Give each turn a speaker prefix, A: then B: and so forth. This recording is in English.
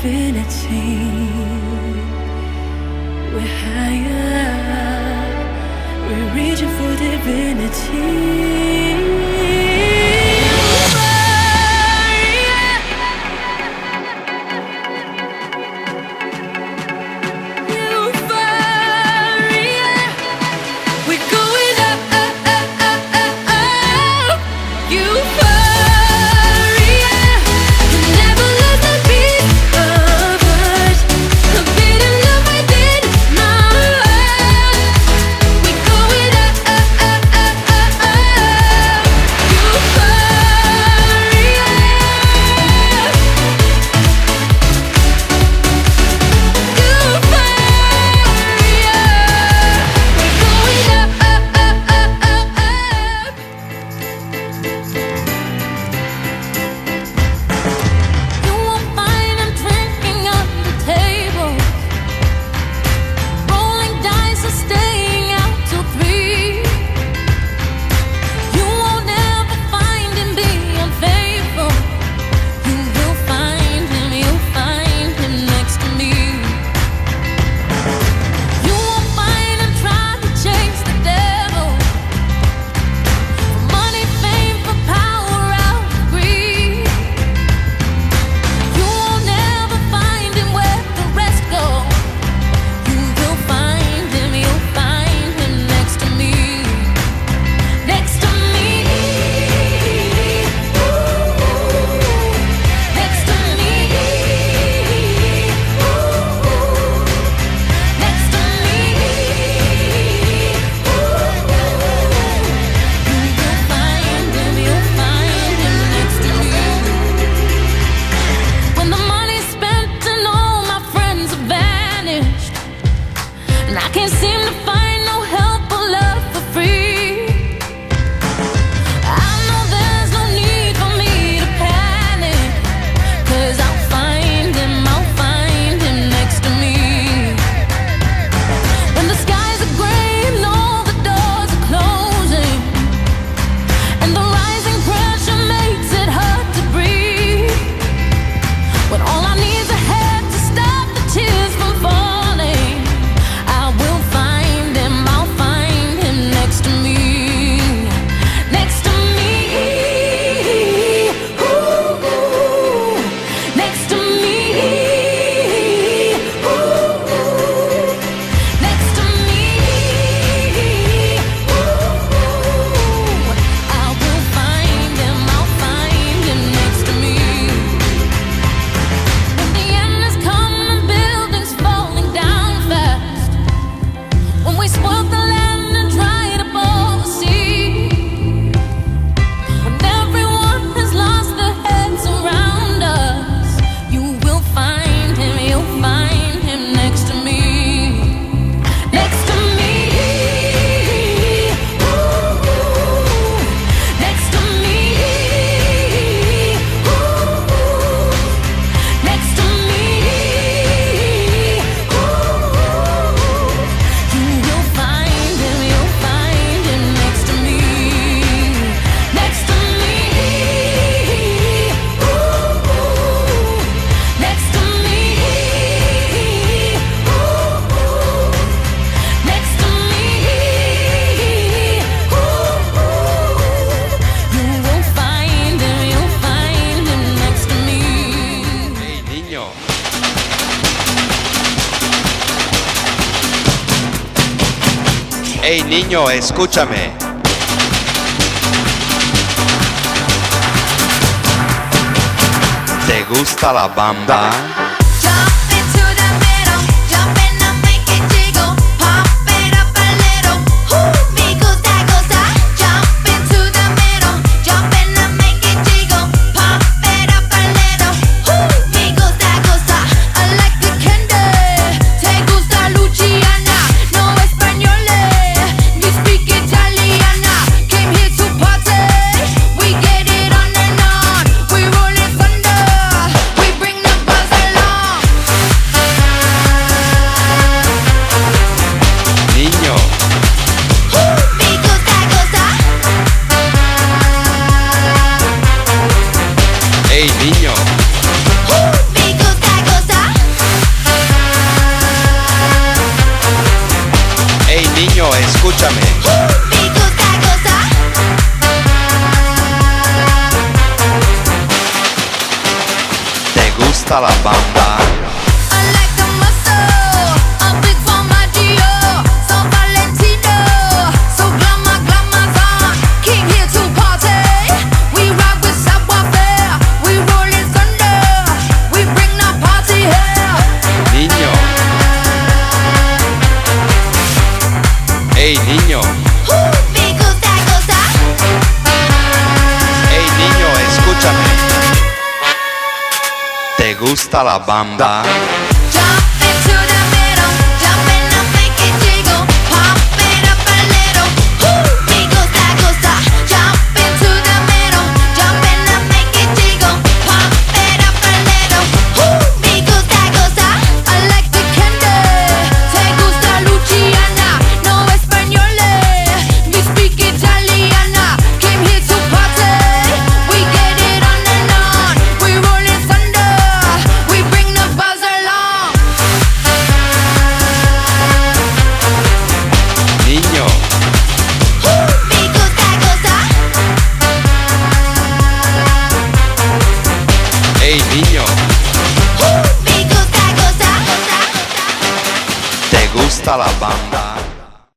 A: infinity. We're higher, we're reaching for divinity.
B: Hey niño, escúchame. ¿Te gusta la bamba? Hey niño.
C: Me gusta gozar.
B: gusta la bamba?
C: I like a muscle, a big formaggio, San Valentino, so glamour's on. Came here to party. We rock with savoir-faire. We roll in thunder. We bring the party here.
B: Niño. Hey, niño.
C: Me gusta, gusta.
B: Hey, niño, escúchame. ¿Te gusta la bamba?
C: Jump into the middle, jump in and make it jiggle, pop it up a little. Me gusta, gusta. Jump into the middle, jump in and make it jiggle, pop it up a little. Me gusta, gusta. I like the candy. Te gusta Luciana, no españole. We speak Italiana. Came here to party. We get it on and on. We roll in thunder. We bring the buzz along.
B: Niño.
C: Me gusta, gusta.
B: Hey, niño.
C: Me gusta, gusta.
B: ¿Te gusta la bamba?